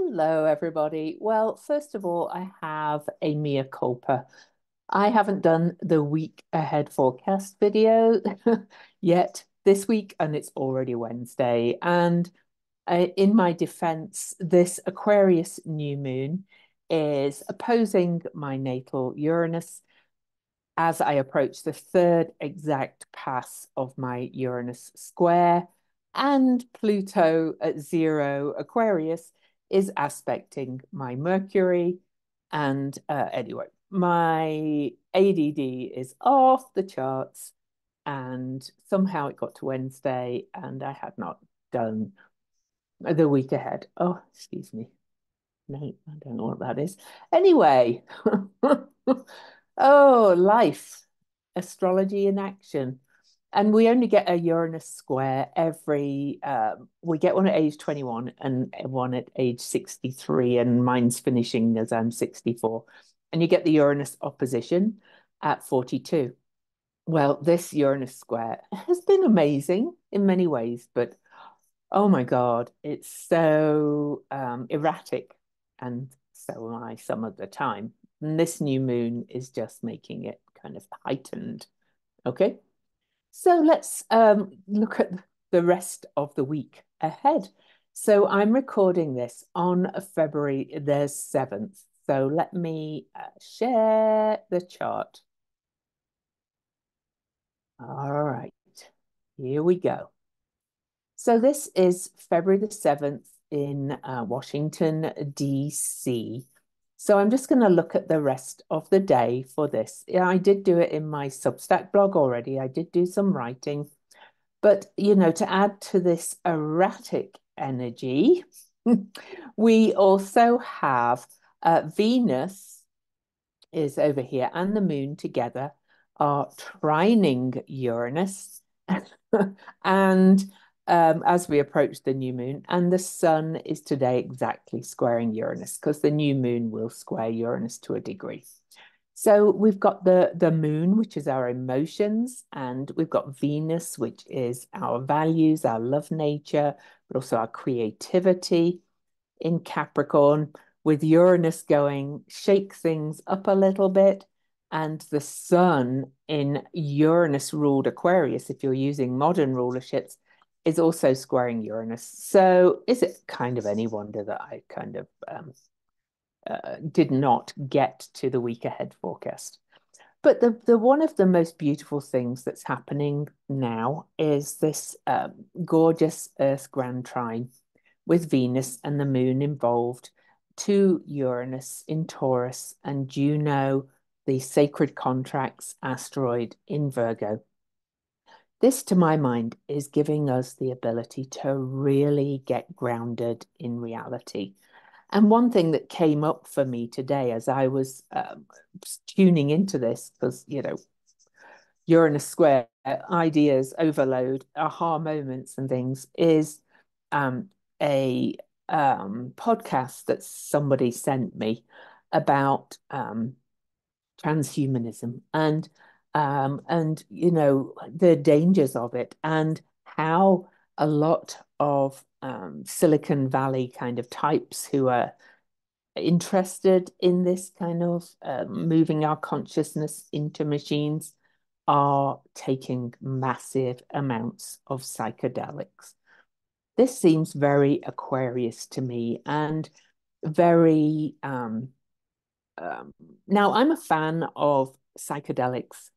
Hello, everybody. Well, first of all, I have a mea culpa. I haven't done the week ahead forecast video yet this week, and it's already Wednesday. And in my defense, this Aquarius new moon is opposing my natal Uranus as I approach the third exact pass of my Uranus square, and Pluto at 0 Aquarius is aspecting my Mercury. And anyway, my ADD is off the charts, and somehow it got to Wednesday, and I had not done the week ahead. Oh, excuse me. No, I don't know what that is. Anyway, oh, life, astrology in action. And we only get a Uranus square we get one at age 21 and one at age 63, and mine's finishing as I'm 64. And you get the Uranus opposition at 42. Well, this Uranus square has been amazing in many ways, but oh my God, it's so erratic, and so am I some of the time. And this new moon is just making it kind of heightened. Okay, so let's look at the rest of the week ahead. So I'm recording this on February the 7th. So let me share the chart. All right, here we go. So this is February the 7th in Washington, D.C. So I'm just going to look at the rest of the day for this. Yeah, I did do it in my Substack blog already. I did do some writing. But, to add to this erratic energy, we also have Venus is over here and the moon together are trining Uranus. And as we approach the new moon, and the sun is today exactly squaring Uranus, because the new moon will square Uranus to a degree. So we've got the moon, which is our emotions, and we've got Venus, which is our values, our love nature, but also our creativity in Capricorn, with Uranus going, shake things up a little bit, and the sun in Uranus ruled Aquarius, if you're using modern rulerships, is also squaring Uranus. So is it kind of any wonder that I kind of did not get to the week ahead forecast? But the one of the most beautiful things that's happening now is this gorgeous Earth grand trine with Venus and the moon involved to Uranus in Taurus and Juno, the sacred contracts asteroid in Virgo. This, to my mind, is giving us the ability to really get grounded in reality. And one thing that came up for me today as I was tuning into this, because, Uranus square, ideas, overload, aha moments and things, is a podcast that somebody sent me about transhumanism and the dangers of it, and how a lot of Silicon Valley kind of types who are interested in this kind of moving our consciousness into machines are taking massive amounts of psychedelics. This seems very Aquarius to me, and very now I'm a fan of psychedelics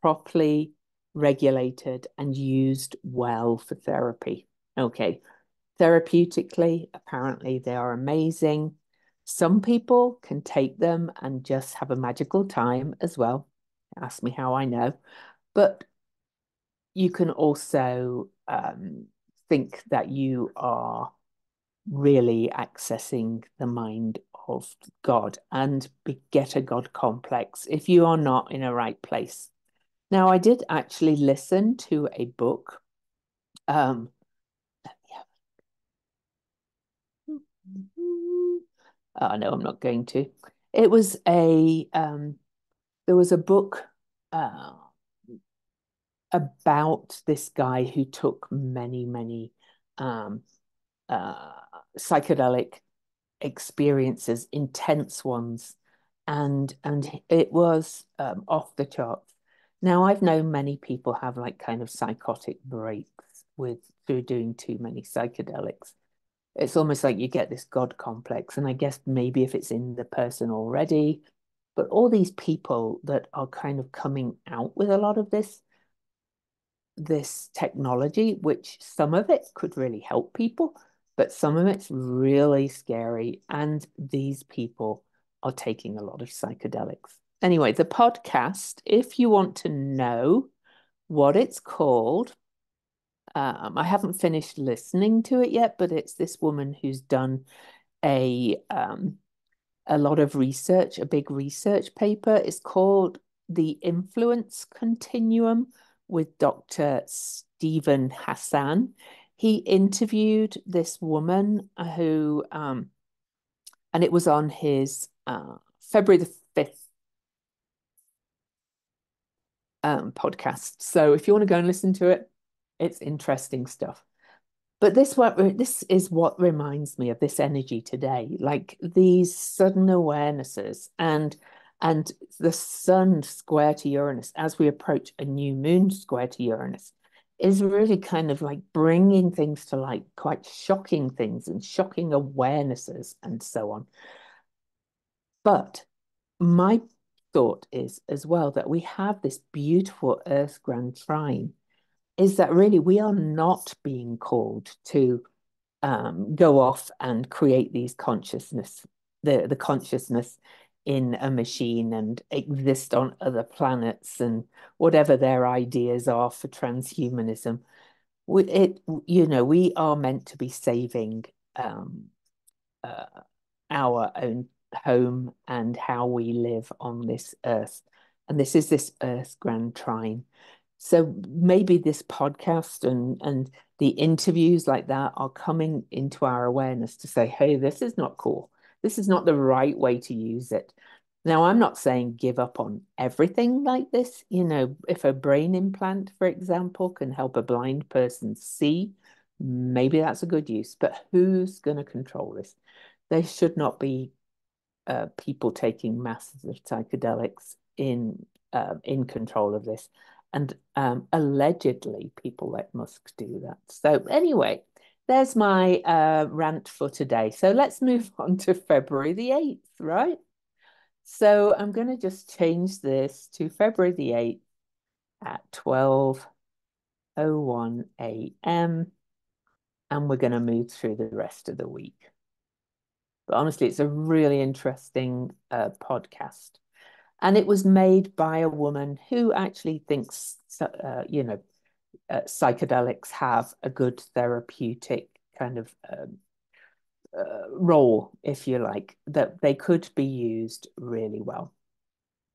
properly regulated and used well for therapy. Okay. Therapeutically, apparently they are amazing. Some people can take them and just have a magical time as well. Ask me how I know. But you can also think that you are really accessing the mind of God and get a God complex if you are not in a right place. Now, I did actually listen to a book. Um, oh no, I'm not going to. It was there was a book uh, about this guy who took many, many um, uh, psychedelic experiences, intense ones, and it was off the charts. Now, I've known many people have like kind of psychotic breaks with through doing too many psychedelics. It's almost like you get this God complex, and I guess maybe if it's in the person already, but all these people that are kind of coming out with a lot of this technology, which some of it could really help people, but some of it's really scary. And these people are taking a lot of psychedelics. Anyway, the podcast, if you want to know what it's called, I haven't finished listening to it yet, but it's this woman who's done a um, a lot of research, a big research paper. It's called The Influence Continuum with Dr. Stephen Hassan. He interviewed this woman and it was on his February the 5th podcast. So if you want to go and listen to it, it's interesting stuff. But this is what reminds me of this energy today, like these sudden awarenesses and the sun square to Uranus as we approach a new moon square to Uranus is really kind of like bringing things to light, quite shocking things and shocking awarenesses and so on. But my thought is as well that we have this beautiful Earth Grand Trine, is that really we are not being called to go off and create these consciousness, the consciousness in a machine and exist on other planets and whatever their ideas are for transhumanism. We are meant to be saving uh, our own home and how we live on this earth. And this is this Earth Grand Trine. So maybe this podcast and the interviews like that are coming into our awareness to say, hey, this is not cool. This is not the right way to use it. Now, I'm not saying give up on everything like this. You know, if a brain implant, for example, can help a blind person see, maybe that's a good use. But who's going to control this? There should not be people taking masses of psychedelics in control of this. And allegedly, people let Musk do that. So anyway, there's my rant for today. So let's move on to February the 8th, right? So I'm going to just change this to February the 8th at 12:01 a.m. And we're going to move through the rest of the week. But honestly, it's a really interesting podcast. And it was made by a woman who actually thinks, psychedelics have a good therapeutic kind of role, if you like, that they could be used really well.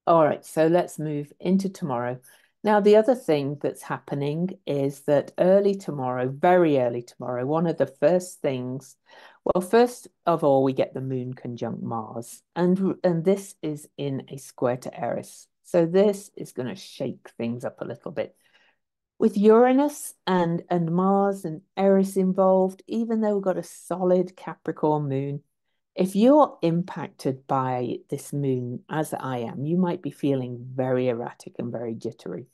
All right, so let's move into tomorrow. Now, the other thing that's happening is that early tomorrow, very early tomorrow, one of the first things, well, first of all, we get the moon conjunct Mars, and this is in a square to Eris. So this is going to shake things up a little bit. With Uranus and Mars and Eris involved, even though we've got a solid Capricorn moon, if you're impacted by this moon, as I am, you might be feeling very erratic and very jittery.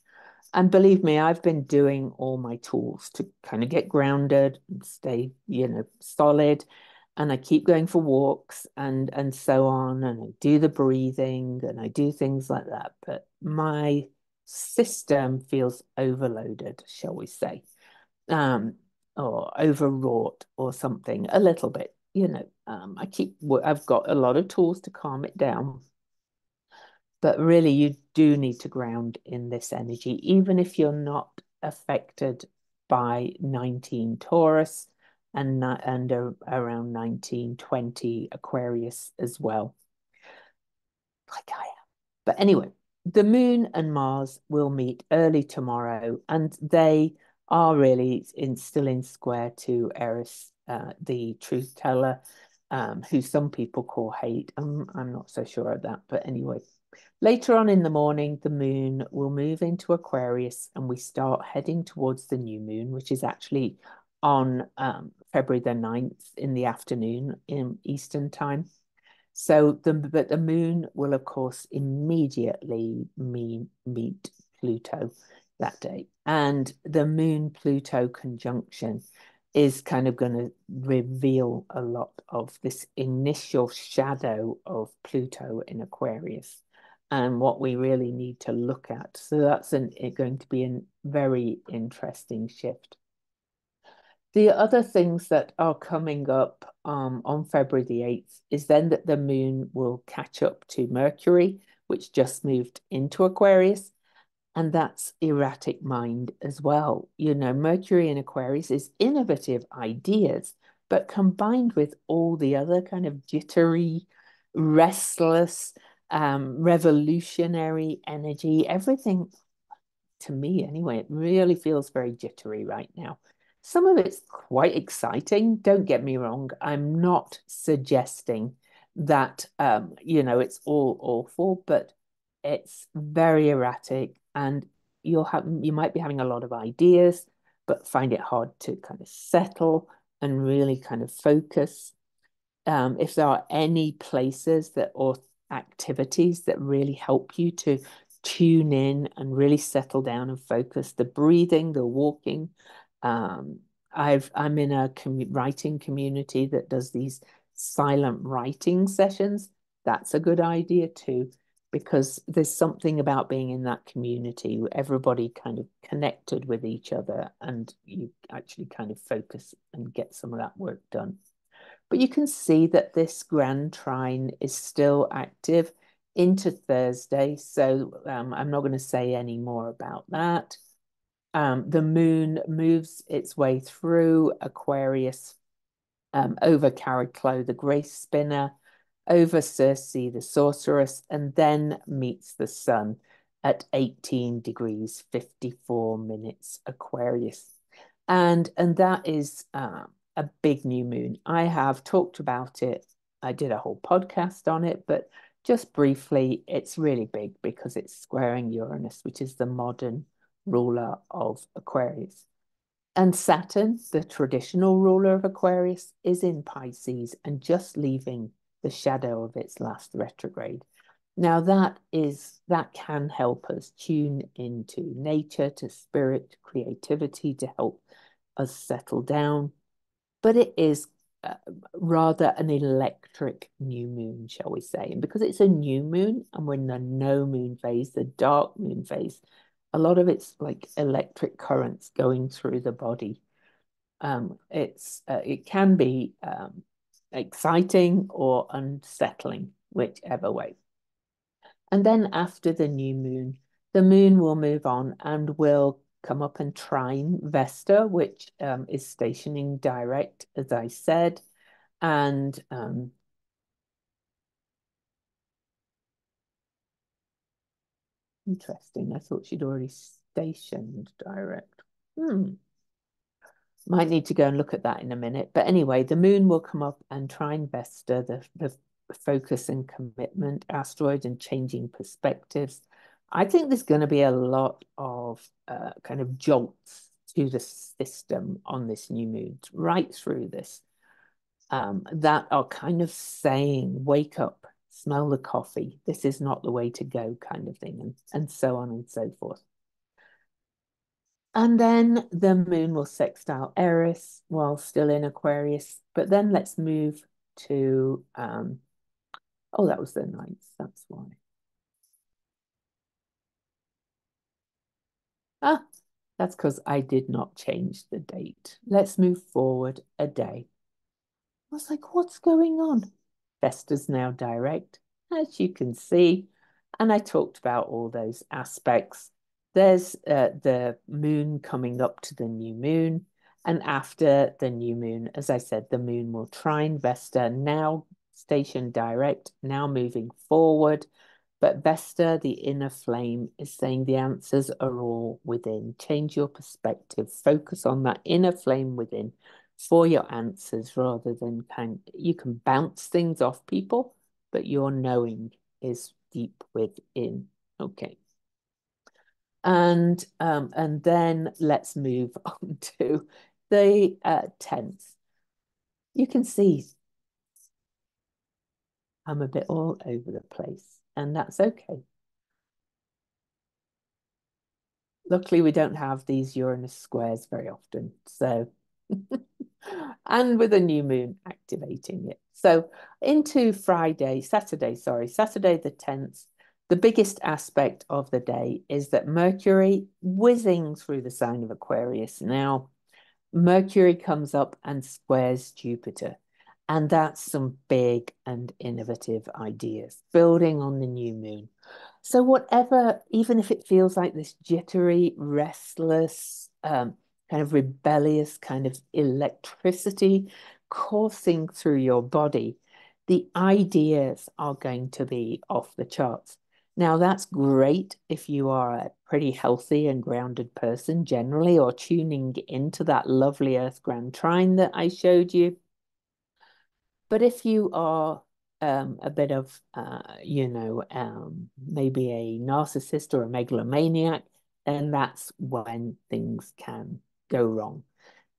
And believe me, I've been doing all my tools to kind of get grounded and stay, solid. And I keep going for walks and so on. And I do the breathing and I do things like that. But my system feels overloaded, shall we say, um, or overwrought or something, a little bit. I've got a lot of tools to calm it down. But really, you do need to ground in this energy, even if you're not affected by 19 Taurus and around 1920 Aquarius as well, like I am. But anyway, the moon and Mars will meet early tomorrow, and they are really still in square to Eris, the truth teller, who some people call hate. I'm not so sure of that, but anyway. Later on in the morning, the moon will move into Aquarius and we start heading towards the new moon, which is actually on February the 9th in the afternoon in Eastern time. But the moon will, of course, immediately meet Pluto that day. And the moon Pluto conjunction is kind of going to reveal a lot of this initial shadow of Pluto in Aquarius and what we really need to look at. So that's going to be a very interesting shift. The other things that are coming up on February the 8th is then that the moon will catch up to Mercury, which just moved into Aquarius. And that's erratic mind as well. You know, Mercury in Aquarius is innovative ideas, but combined with all the other kind of jittery, restless, revolutionary energy, everything to me anyway, it really feels very jittery right now. Some of it's quite exciting, don't get me wrong. I'm not suggesting that it's all awful, but it's very erratic and you might be having a lot of ideas, but find it hard to kind of settle and really kind of focus. If there are any places that or activities that really help you to tune in and really settle down and focus, the breathing, the walking. I'm in a writing community that does these silent writing sessions. That's a good idea too, because there's something about being in that community where everybody kind of connected with each other and you actually kind of focus and get some of that work done. But you can see that this grand trine is still active into Thursday. So I'm not going to say any more about that. The moon moves its way through Aquarius, over Cariclo, the grace spinner, over Circe, the sorceress, and then meets the sun at 18 degrees 54 minutes Aquarius. And that is a big new moon. I have talked about it. I did a whole podcast on it, but just briefly, it's really big because it's squaring Uranus, which is the modern ruler of Aquarius. And Saturn, the traditional ruler of Aquarius, is in Pisces and just leaving the shadow of its last retrograde. Now that can help us tune into nature, to spirit, creativity, to help us settle down. But it is rather an electric new moon, shall we say. And because it's a new moon and we're in the no moon phase, the dark moon phase, a lot of it's like electric currents going through the body. It can be exciting or unsettling, whichever way. And then after the moon will move on and will come up and trine Vesta, which is stationing direct, as I said. And interesting, I thought she'd already stationed direct. Might need to go and look at that in a minute. But anyway, the moon will come up and trine Vesta, the focus and commitment asteroid and changing perspectives. I think there's going to be a lot of kind of jolts to the system on this new moon, right through this, that are kind of saying, wake up, smell the coffee. This is not the way to go, kind of thing, and so on and so forth. And then the moon will sextile Eris while still in Aquarius. But then let's move to, oh, that was the 9th, that's why. Ah, that's because I did not change the date. Let's move forward a day. I was like, what's going on? Vesta's now direct, as you can see. And I talked about all those aspects. There's the moon coming up to the new moon. And after the new moon, as I said, the moon will trine Vesta, now stationed direct, now moving forward. But Vesta, the inner flame, is saying the answers are all within. Change your perspective. Focus on that inner flame within for your answers rather than you can bounce things off people, but your knowing is deep within. Okay. And then let's move on to the 10th. you can see I'm a bit all over the place, and that's okay. Luckily, we don't have these Uranus squares very often. So, and with a new moon activating it. So into Saturday the 10th, the biggest aspect of the day is that Mercury whizzing through the sign of Aquarius. Now, Mercury comes up and squares Jupiter. And that's some big and innovative ideas, building on the new moon. So whatever, even if it feels like this jittery, restless, kind of rebellious kind of electricity coursing through your body, the ideas are going to be off the charts. Now, that's great if you are a pretty healthy and grounded person generally, or tuning into that lovely Earth Grand Trine that I showed you. But if you are a bit of, maybe a narcissist or a megalomaniac, then that's when things can go wrong.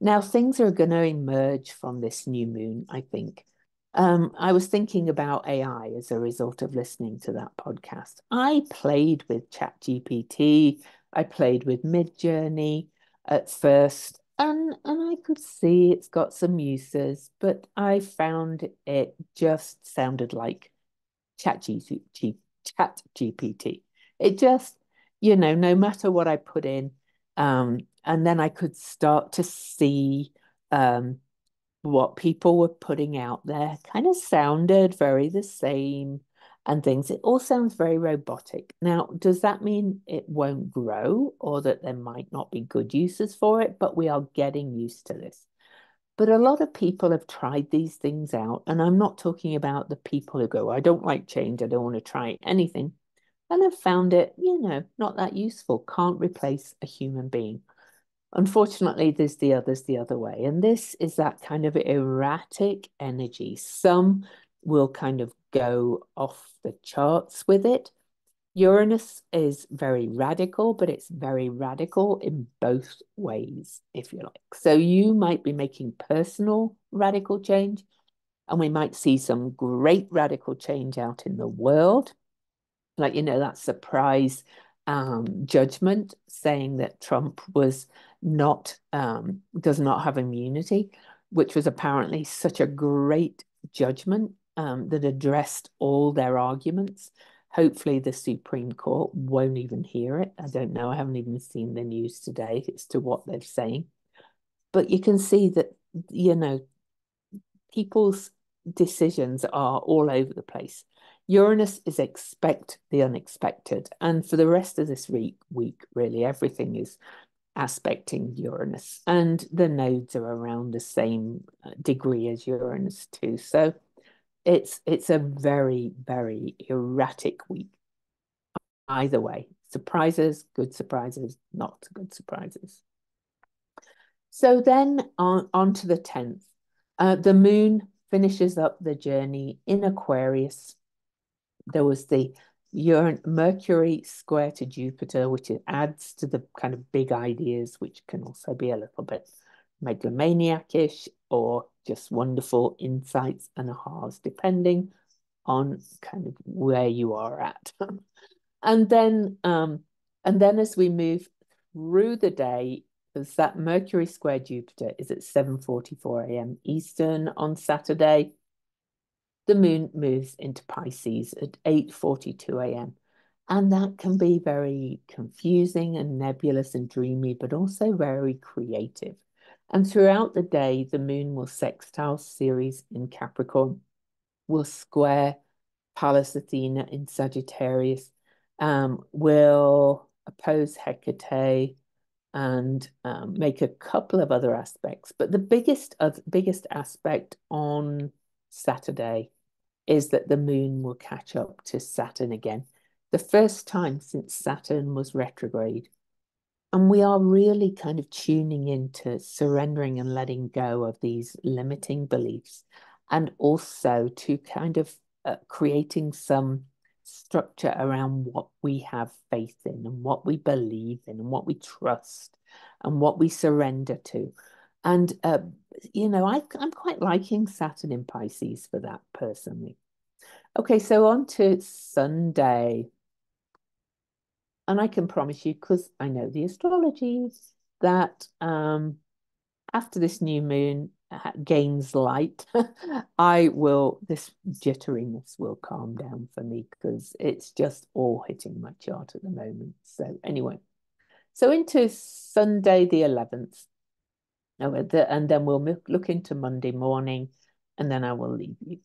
Now, things are going to emerge from this new moon, I think. I was thinking about AI as a result of listening to that podcast. I played with ChatGPT, I played with Midjourney at first, and I could see it's got some uses, but I found it just sounded like ChatGPT. It just, no matter what I put in, and then I could start to see what people were putting out there kind of sounded very the same and things. It all sounds very robotic. Now, does that mean it won't grow or that there might not be good uses for it? But we are getting used to this. But a lot of people have tried these things out. And I'm not talking about the people who go, I don't like change. I don't want to try anything. And have found it, not that useful. Can't replace a human being. Unfortunately, there's the others the other way. And this is that kind of erratic energy. Some will kind of go off the charts with it. Uranus is very radical, but it's very radical in both ways, if you like. So you might be making personal radical change, and we might see some great radical change out in the world. Like, that surprise judgment saying that Trump was not, does not have immunity, which was apparently such a great judgment that addressed all their arguments. Hopefully, the Supreme Court won't even hear it. I don't know. I haven't even seen the news today as to what they're saying. But you can see that, people's decisions are all over the place. Uranus is expect the unexpected. And for the rest of this week, really, everything is aspecting Uranus. And the nodes are around the same degree as Uranus too. So it's a very, very erratic week. Either way, surprises, good surprises, not good surprises. So then on to the 10th. The moon finishes up the journey in Aquarius. There was the Mercury square to Jupiter, which it adds to the kind of big ideas, which can also be a little bit megalomaniac-ish or just wonderful insights and ahas, depending on kind of where you are at. And then as we move through the day, because that Mercury square Jupiter is at 7:44 a.m. Eastern on Saturday. The moon moves into Pisces at 8:42 a.m. And that can be very confusing and nebulous and dreamy, but also very creative. And throughout the day, the moon will sextile Ceres in Capricorn, will square Pallas Athena in Sagittarius, will oppose Hecate, and make a couple of other aspects. But the biggest aspect on Saturday is that the moon will catch up to Saturn again. The first time since Saturn was retrograde. And we are really kind of tuning into surrendering and letting go of these limiting beliefs, and also to kind of creating some structure around what we have faith in and what we believe in and what we trust and what we surrender to. And, I'm quite liking Saturn in Pisces for that personally. Okay, so on to Sunday. And I can promise you, because I know the astrology, that after this new moon gains light, this jitteriness will calm down for me because it's just all hitting my chart at the moment. So anyway, so into Sunday the 11th. Oh, and then we'll look into Monday morning, and then I will leave you.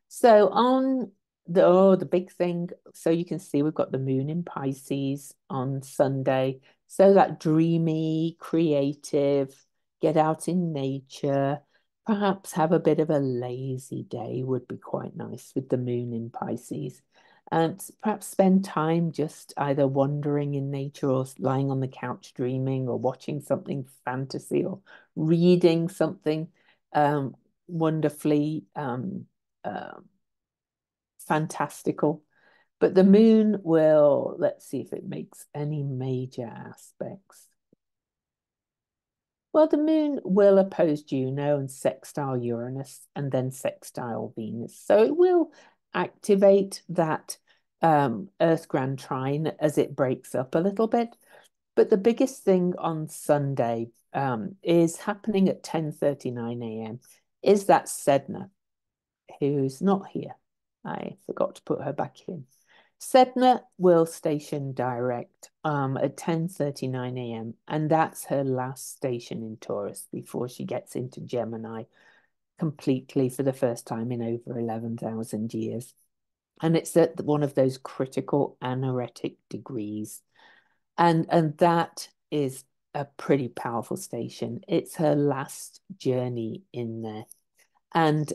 So on the big thing, so you can see we've got the moon in Pisces on Sunday. So that dreamy, creative, get out in nature, perhaps have a bit of a lazy day would be quite nice with the moon in Pisces. And perhaps spend time just either wandering in nature or lying on the couch dreaming or watching something fantasy or reading something wonderfully uh, fantastical. But the moon will, let's see if it makes any major aspects. Well, the moon will oppose Juno and sextile Uranus and then sextile Venus. So it will activate that Earth grand trine as it breaks up a little bit. But the biggest thing on Sunday is happening at 10:39 a.m. is that Sedna, who's not here. I forgot to put her back in. Sedna will station direct at 10:39 a.m. and that's her last station in Taurus before she gets into Gemini completely for the first time in over 11,000 years. And it's at one of those critical anaretic degrees. And that is a pretty powerful station. It's her last journey in there. And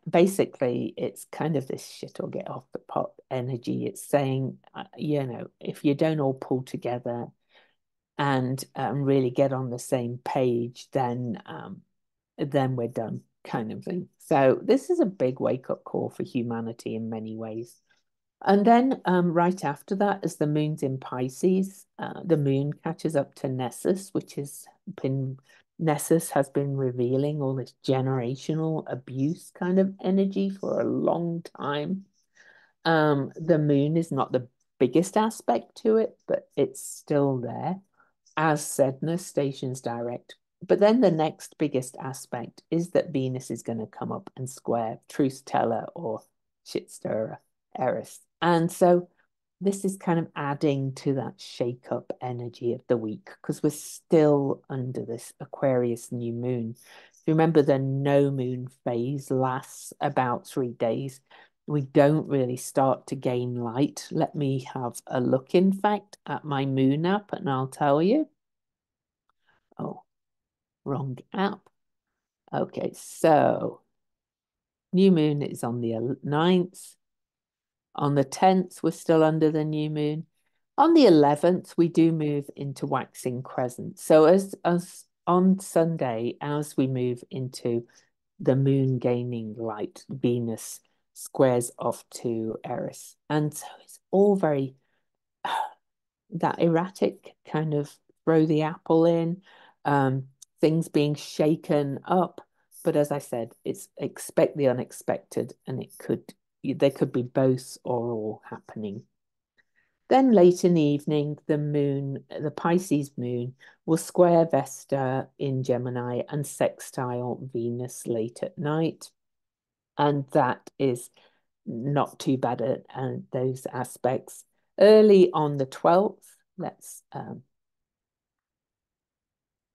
basically, it's kind of this shit or get off the pot energy. It's saying, if you don't all pull together and really get on the same page, then we're done, kind of thing. So this is a big wake-up call for humanity in many ways. And then right after that, as the moon's in Pisces, the moon catches up to Nessus, Nessus has been revealing all this generational abuse kind of energy for a long time. The moon is not the biggest aspect to it, but it's still there, as Sedna stations direct. But then the next biggest aspect is that Venus is going to come up and square truth teller or shit stirrer, Eris. And so this is kind of adding to that shake up energy of the week because we're still under this Aquarius new moon. Remember, the no moon phase lasts about 3 days. We don't really start to gain light. Let me have a look, in fact, at my moon app and I'll tell you. Oh, wrong app. Okay, so new moon is on the 9th. On the 10th, we're still under the new moon. On the 11th, we do move into waxing crescent. So as on Sunday, as we move into the moon gaining light, Venus squares off to Eris. And so it's all very that erratic kind of throw the apple in, things being shaken up. But as I said, it's expect the unexpected, and there could be both or all happening. Then late in the evening, the Pisces moon, will square Vesta in Gemini and sextile Venus late at night. And that is not too bad at those aspects. Early on the 12th, let's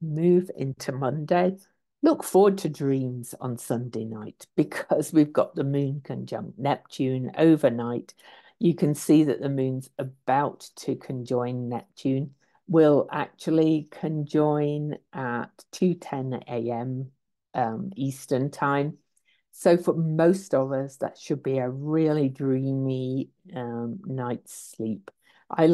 move into Monday. Look forward to dreams on Sunday night because we've got the moon conjunct Neptune overnight. You can see that the moon's about to conjoin Neptune. Will actually conjoin at 2:10 a.m. Eastern time. So for most of us, that should be a really dreamy night's sleep. I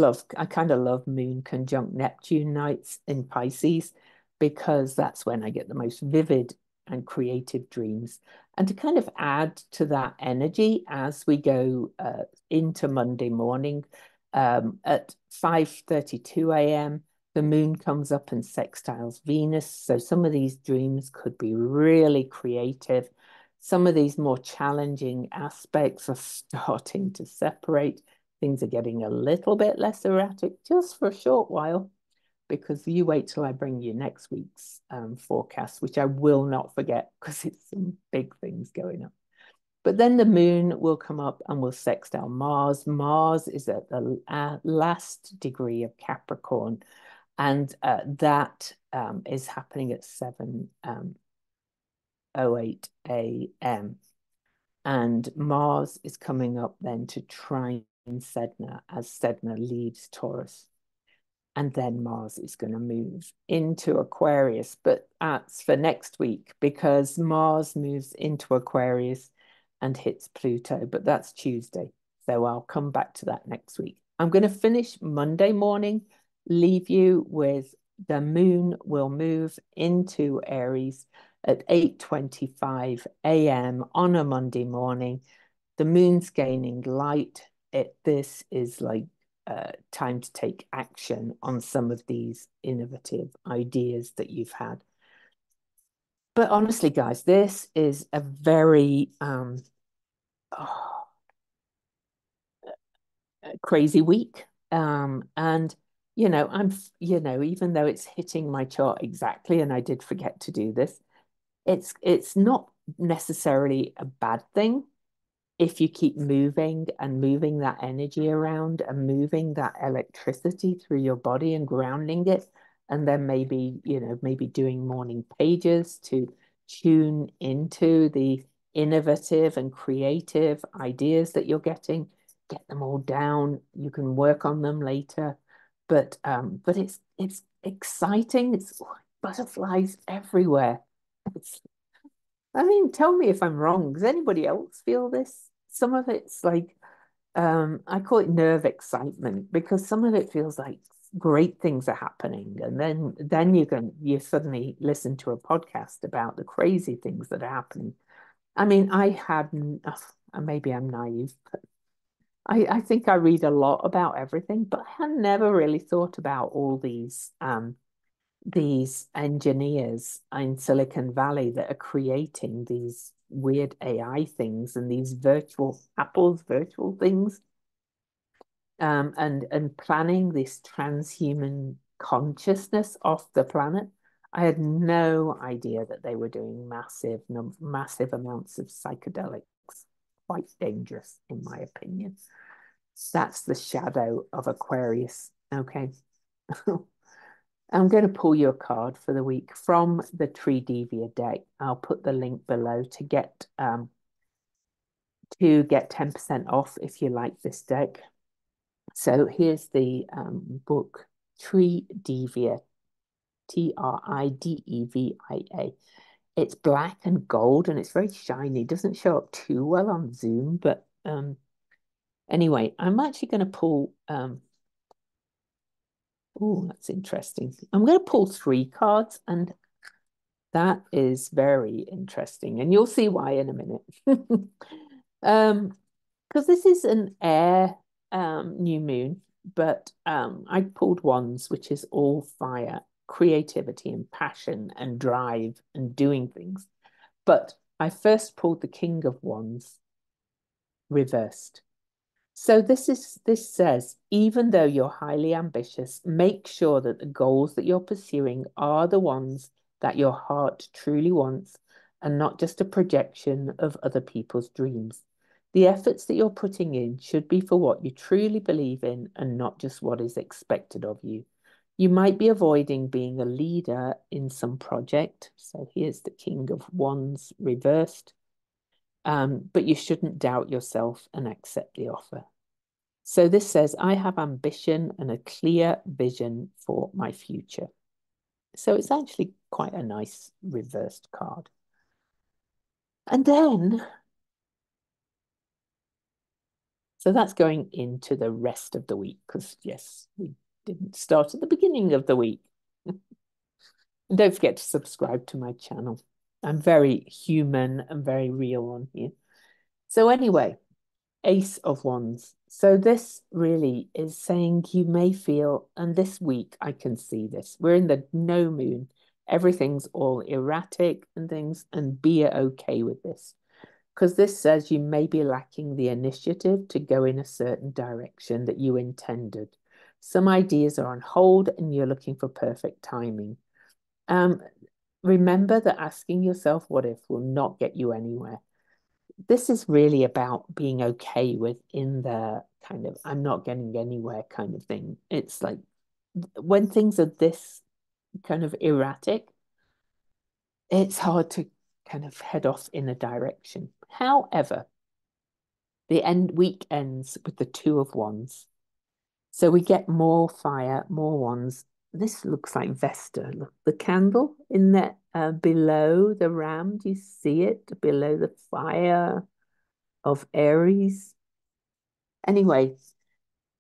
kind of love moon conjunct Neptune nights in Pisces because that's when I get the most vivid and creative dreams. And to kind of add to that energy as we go into Monday morning at 5:32 a.m., The moon comes up and sextiles Venus. So some of these dreams could be really creative. Some of these more challenging aspects are starting to separate. Things are getting a little bit less erratic just for a short while, because you wait till I bring you next week's forecast, which I will not forget because it's some big things going on. But then the moon will come up and will sextile Mars. Mars is at the last degree of Capricorn, and that is happening at 7:08 a.m. And Mars is coming up then to trine Sedna as Sedna leaves Taurus. And then Mars is going to move into Aquarius, but that's for next week because Mars moves into Aquarius and hits Pluto, but that's Tuesday. So I'll come back to that next week. I'm going to finish Monday morning, leave you with the moon will move into Aries at 8:25 a.m. on a Monday morning. The moon's gaining light. This is like time to take action on some of these innovative ideas that you've had. But honestly, guys, this is a very crazy week. And even though it's hitting my chart exactly, and I did forget to do this, it's not necessarily a bad thing if you keep moving and moving that energy around and moving that electricity through your body and grounding it, and then maybe doing morning pages to tune into the innovative and creative ideas that you're getting, get them all down. You can work on them later, but it's exciting. It's butterflies everywhere. It's I mean, tell me if I'm wrong. Does anybody else feel this? Some of it's like, I call it nerve excitement because some of it feels like great things are happening. And then you suddenly listen to a podcast about the crazy things that are happening. I mean, maybe I'm naive, but I think I read a lot about everything, but I had never really thought about all these engineers in Silicon Valley that are creating these weird AI things and these Apple's virtual things, and planning this transhuman consciousness off the planet. I had no idea that they were doing massive amounts of psychedelics. Quite dangerous, in my opinion. That's the shadow of Aquarius. Okay. I'm going to pull you a card for the week from the Tree Devia deck. I'll put the link below to get 10% off if you like this deck. So here's the book Tree Devia, Tridevia. It's black and gold and it's very shiny. It doesn't show up too well on Zoom, but anyway, I'm actually going to pull oh, that's interesting. I'm going to pull 3 cards, and that is very interesting. And you'll see why in a minute. Because this is an air new moon, but I pulled wands, which is all fire, creativity and passion and drive and doing things. But I first pulled the King of Wands reversed. So this says, even though you're highly ambitious, make sure that the goals that you're pursuing are the ones that your heart truly wants and not just a projection of other people's dreams. The efforts that you're putting in should be for what you truly believe in and not just what is expected of you. You might be avoiding being a leader in some project. So here's the King of Wands reversed. But you shouldn't doubt yourself and accept the offer. So this says, I have ambition and a clear vision for my future. So it's actually quite a nice reversed card. And then, so that's going into the rest of the week because, yes, we didn't start at the beginning of the week. And don't forget to subscribe to my channel. I'm very human and very real on here. So anyway, Ace of Wands. So this really is saying you may feel, and this week I can see this. We're in the no moon. Everything's all erratic and things, and be okay with this. Because this says you may be lacking the initiative to go in a certain direction that you intended. Some ideas are on hold and you're looking for perfect timing. Um, Remember that asking yourself what if will not get you anywhere. This is really about being okay with in the kind of I'm not getting anywhere kind of thing. It's like when things are this kind of erratic, it's hard to kind of head off in a direction. However, the end week ends with the Two of Wands. So we get more fire, more wands. This looks like Vesta. Look, the candle in there below the ram. Do you see it below the fire of Aries? Anyway,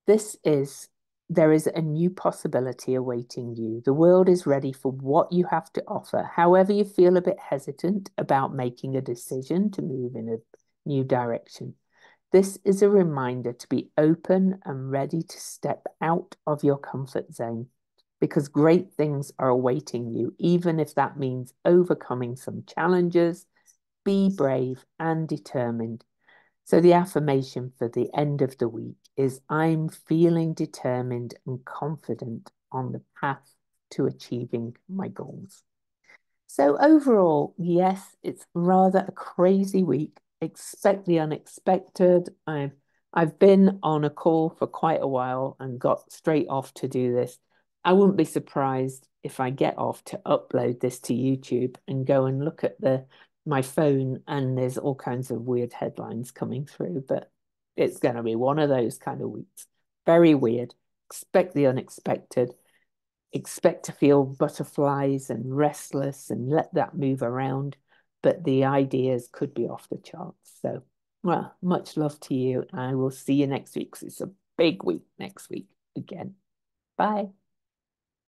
this is there is a new possibility awaiting you. The world is ready for what you have to offer. However, you feel a bit hesitant about making a decision to move in a new direction. This is a reminder to be open and ready to step out of your comfort zone because great things are awaiting you, even if that means overcoming some challenges. Be brave and determined. So, the affirmation for the end of the week is I'm feeling determined and confident on the path to achieving my goals. So overall, yes, it's rather a crazy week. Expect the unexpected. I've been on a call for quite a while and got straight off to do this. I wouldn't be surprised if I get off to upload this to YouTube and go and look at the my phone and there's all kinds of weird headlines coming through, but it's going to be one of those kind of weeks. Very weird. Expect the unexpected, expect to feel butterflies and restless and let that move around, but the ideas could be off the charts. So, well, much love to you. I will see you next week because it's a big week next week again. Bye.